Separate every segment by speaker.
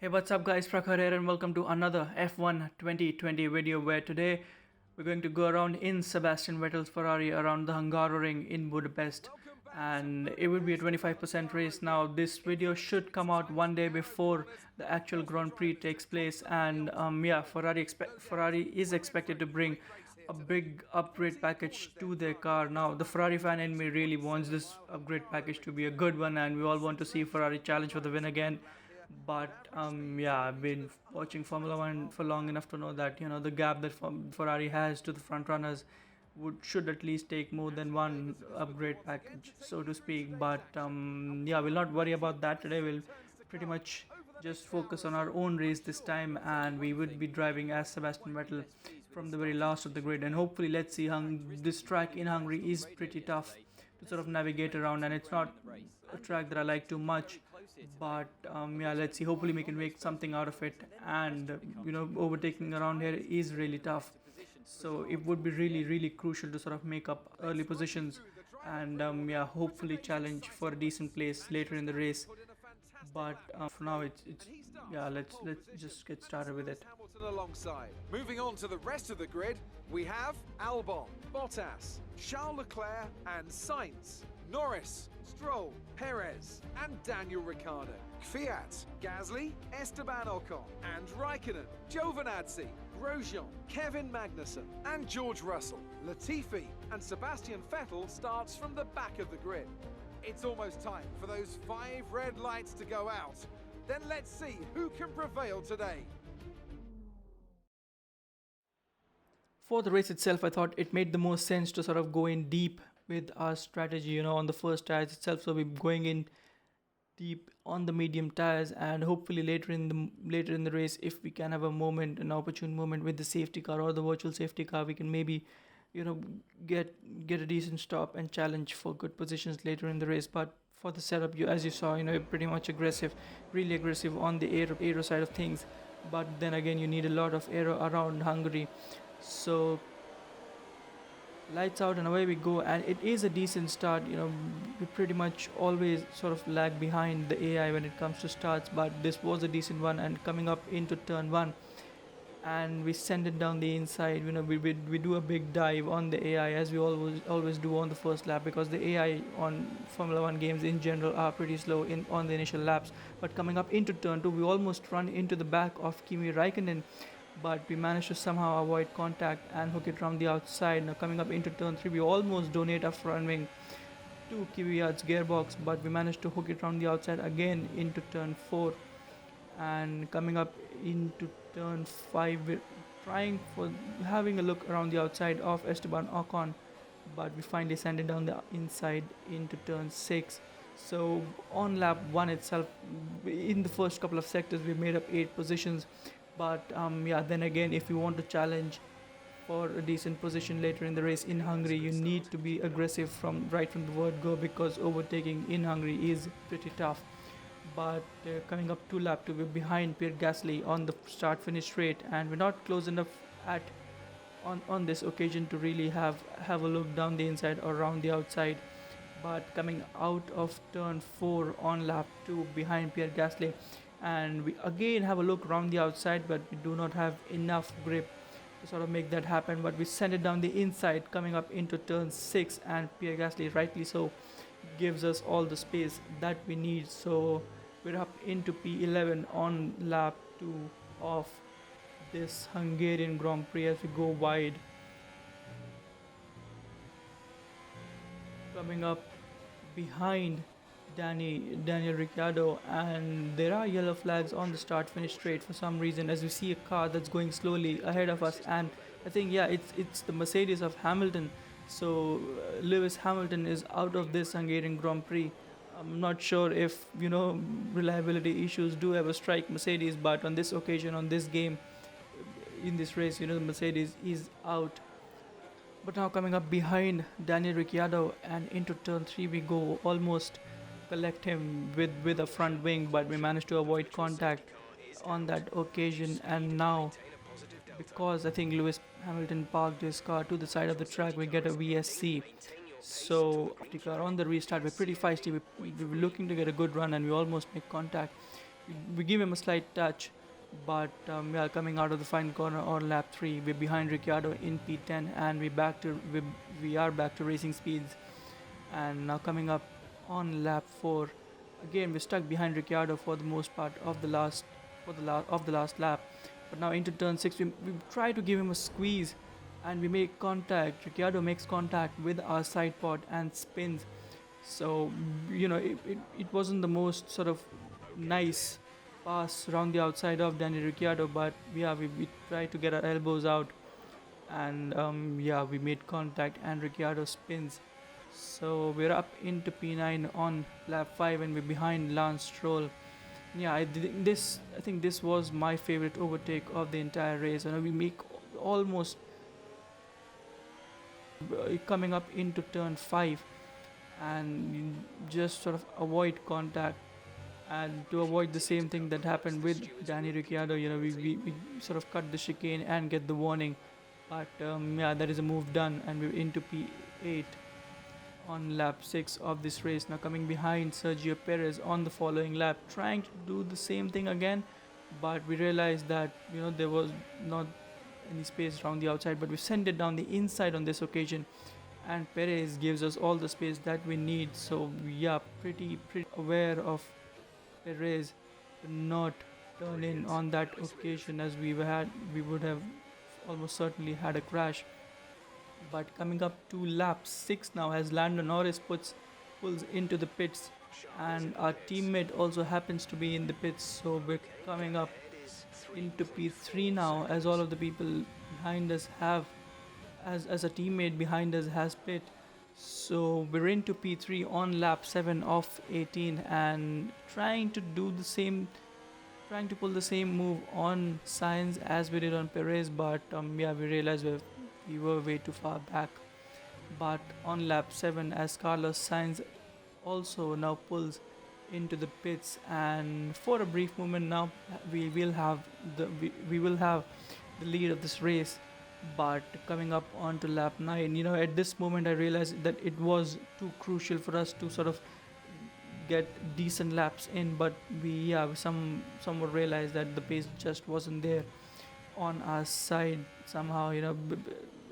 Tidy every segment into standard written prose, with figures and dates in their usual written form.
Speaker 1: Hey, what's up, guys? Prakhar here, and welcome to another F1 2020 video where today we're going to go around in Sebastian Vettel's Ferrari around the Hungaroring in Budapest, and it will be a 25% race. Now, this video should come out one day before the actual Grand Prix takes place, and yeah, Ferrari is expected to bring a big upgrade package to their car. Now, the Ferrari fan in me really wants this upgrade package to be a good one, and we all want to see Ferrari challenge for the win again. But yeah, I've been watching Formula One for long enough to know that the gap that Ferrari has to the front runners would should at least take more than one upgrade package, so to speak. But yeah, we'll not worry about that today. We'll pretty much just focus on our own race this time, and we would be driving as Sebastian Vettel from the very last of the grid. And hopefully, let's see. This track in Hungary is pretty tough to sort of navigate around, and it's not a track that I like too much. But yeah, let's see. Hopefully, we can make something out of it. And overtaking around here is really tough. So it would be really, really crucial to sort of make up early positions, and yeah, hopefully challenge for a decent place later in the race. But for now, it's yeah. Let's just get started with it.
Speaker 2: Alongside. Moving on to the rest of the grid, we have Albon, Bottas, Charles Leclerc and Sainz, Norris, Stroll, Perez and Daniel Ricciardo, Fiat, Gasly, Esteban Ocon and Raikkonen, Giovinazzi, Grosjean, Kevin Magnussen and George Russell. Latifi and Sebastian Vettel starts from the back of the grid. It's almost time for those 5 red lights to go out. Then let's see who can prevail today.
Speaker 1: For the race itself, I thought it made the most sense to sort of go in deep with our strategy, on the first tires itself. So we're going in deep on the medium tires, and hopefully later in the race, if we can have an opportune moment with the safety car or the virtual safety car, we can maybe get a decent stop and challenge for good positions later in the race. But for the setup, as you saw, pretty much aggressive, really aggressive on the aero side of things. But then again, you need a lot of aero around Hungary. So lights out and away we go, and it is a decent start. We pretty much always sort of lag behind the AI when it comes to starts, but this was a decent one. And coming up into turn 1, and we send it down the inside. We do a big dive on the AI, as we always do on the first lap, because the AI on Formula 1 games in general are pretty slow on the initial laps. But coming up into turn 2, we almost run into the back of Kimi Raikkonen, but we managed to somehow avoid contact and hook it around the outside. Now coming up into turn 3, we almost donate our front wing to Kvyat's gearbox, but we managed to hook it around the outside again into turn 4. And coming up into turn 5, we're trying for having a look around the outside of Esteban Ocon, but we finally send it down the inside into turn 6. So on lap 1 itself, in the first couple of sectors, we made up 8 positions. But yeah, then again, if you want to challenge for a decent position later in the race in Hungary, you need to be aggressive from the word go, because overtaking in Hungary is pretty tough. But coming up to lap 2, we're behind Pierre Gasly on the start-finish straight, and we're not close enough on this occasion to really have a look down the inside or around the outside. But coming out of turn 4 on lap 2, behind Pierre Gasly, and we again have a look around the outside, but we do not have enough grip to sort of make that happen. But we send it down the inside coming up into turn 6, and Pierre Gasly, rightly so, gives us all the space that we need. So we're up into P11 on lap 2 of this Hungarian Grand Prix as we go wide. Coming up behind Daniel Ricciardo, and there are yellow flags on the start-finish straight for some reason, as we see a car that's going slowly ahead of us. And I think, yeah, it's the Mercedes of Hamilton. So Lewis Hamilton is out of this Hungarian Grand Prix. I'm not sure if reliability issues do ever strike Mercedes, but on this occasion, on this game, in this race, the Mercedes is out. But now coming up behind Daniel Ricciardo, and into turn 3 we go, almost collect him with a front wing, but we managed to avoid contact on that occasion. And now, because I think Lewis Hamilton parked his car to the side of the track, we get a VSC. So on the restart, we're pretty feisty. We were looking to get a good run, and we almost make contact we give him a slight touch, but yeah, coming out of the final corner on lap 3, we're behind Ricciardo in P10, and we are back to racing speeds. And now coming up on lap 4, again we're stuck behind Ricciardo for the most part of the last lap. But now into turn 6, we try to give him a squeeze, and we make contact. Ricciardo makes contact with our side pod and spins. So it wasn't the most sort of nice pass around the outside of Danny Ricciardo, but yeah, we tried to get our elbows out, and yeah, we made contact, and Ricciardo spins. So we're up into P9 on lap 5, and we're behind Lance Stroll. Yeah, I think this was my favorite overtake of the entire race. We make almost coming up into turn 5, and you just sort of avoid contact, and to avoid the same thing that happened with Danny Ricciardo, we sort of cut the chicane and get the warning. But yeah, that is a move done, and we're into P8 on lap 6 of this race. Now coming behind Sergio Perez on the following lap, trying to do the same thing again, but we realized that there was not any space around the outside, but we sent it down the inside on this occasion, and Perez gives us all the space that we need. So yeah, pretty aware of Perez to not turn in on that occasion, as we would have almost certainly had a crash. But coming up to lap 6 now, as Lando Norris pulls into the pits, and our teammate also happens to be in the pits, so we're coming up into P3 now, as all of the people behind us have, as a teammate behind us has pit. So we're into P3 on lap 7 of 18, and trying to pull the same move on Sainz as we did on Perez, but yeah, we realized we were way too far back. But on lap 7, as Carlos Sainz also now pulls into the pits, and for a brief moment now, we will have the lead of this race. But coming up onto lap 9, at this moment I realized that it was too crucial for us to sort of get decent laps in, but we somewhat realized that the pace just wasn't there on our side somehow.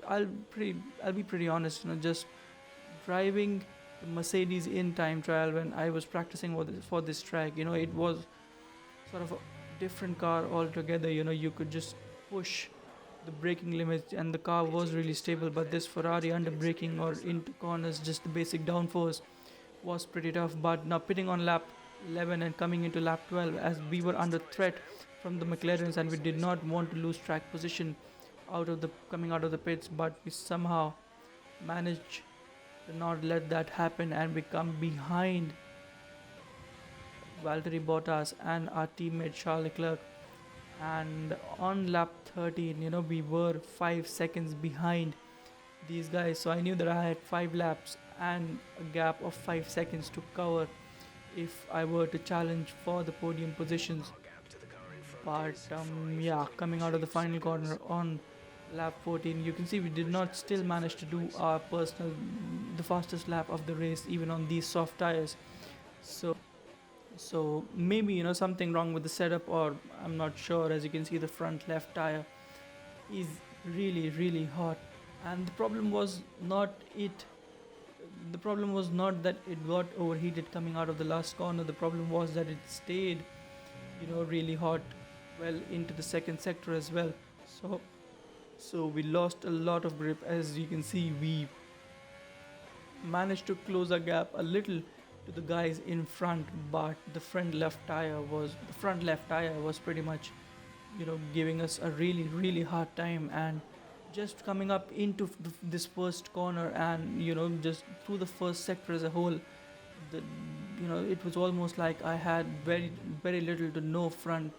Speaker 1: I'll be pretty honest, just driving the Mercedes in time trial when I was practicing for this track, it was sort of a different car altogether. You could just push the braking limits and the car was really stable, but this Ferrari under braking or into corners, just the basic downforce was pretty tough. But now pitting on lap 11 and coming into lap 12, as we were under threat from the McLarens, and we did not want to lose track position coming out of the pits, but we somehow managed to not let that happen, and we come behind Valtteri Bottas and our teammate Charles Leclerc. And on lap 13, we were 5 seconds behind these guys, so I knew that I had 5 laps and a gap of 5 seconds to cover if I were to challenge for the podium positions. But yeah, coming out of the final corner on lap 14, you can see we did not still manage to do the fastest lap of the race, even on these soft tires. So maybe something wrong with the setup, or I'm not sure. As you can see, the front left tire is really hot, and the problem was not that it got overheated coming out of the last corner. The problem was that it stayed really hot well into the second sector as well. So we lost a lot of grip. As you can see, we managed to close our gap a little to the guys in front, but the front left tire was pretty much giving us a really hard time. And just coming up into this first corner, and just through the first sector as a whole, it was almost like I had very little to no front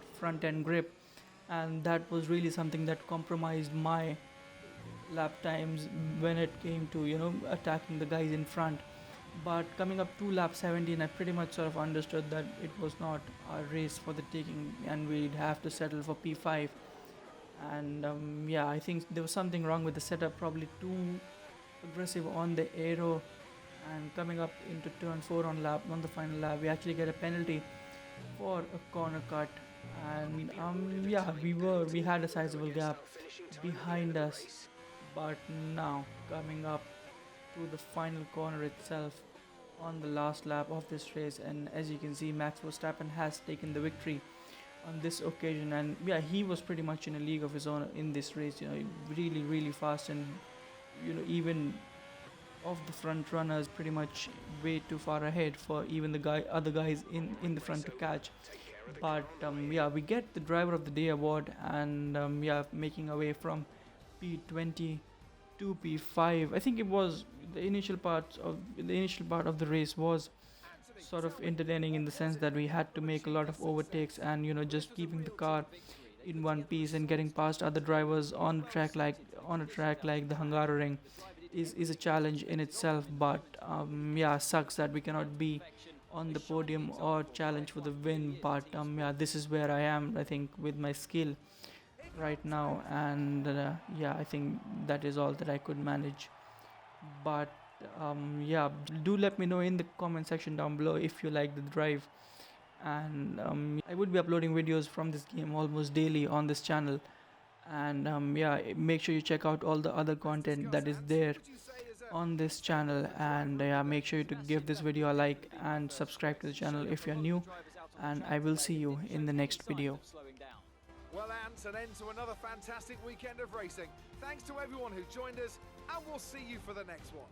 Speaker 1: end grip, and that was really something that compromised my lap times when it came to attacking the guys in front. But coming up to lap 17, I pretty much sort of understood that it was not a race for the taking, and we'd have to settle for P5. And yeah, I think there was something wrong with the setup, probably too aggressive on the aero. And coming up into turn 4 on the final lap, we actually get a penalty for a corner cut, and yeah, we had a sizable gap behind us, but now coming up to the final corner itself on the last lap of this race, and as you can see, Max Verstappen has taken the victory on this occasion, and yeah, he was pretty much in a league of his own in this race. Really fast, and even of the front runners, pretty much way too far ahead for even the other guys in the front to catch. But yeah, we get the driver of the day award, and yeah, making away from P20 to P5. I think it was the initial part of the race was sort of entertaining in the sense that we had to make a lot of overtakes, and just keeping the car in one piece and getting past other drivers on a track like the Hungaroring is a challenge in itself. But yeah, sucks that we cannot be on the podium or challenge for the win. But yeah, this is where I am, I think, with my skill right now, and yeah, I think that is all that I could manage. But yeah, do let me know in the comment section down below if you like the drive, and I would be uploading videos from this game almost daily on this channel. And yeah, make sure you check out all the other content that is there on this channel, and yeah, make sure to give this video a like and subscribe to the channel if you're new, and I will see you in the next video.
Speaker 2: Well, Ant, an end to another fantastic weekend of racing. Thanks to everyone who joined us, and we'll see you for the next one.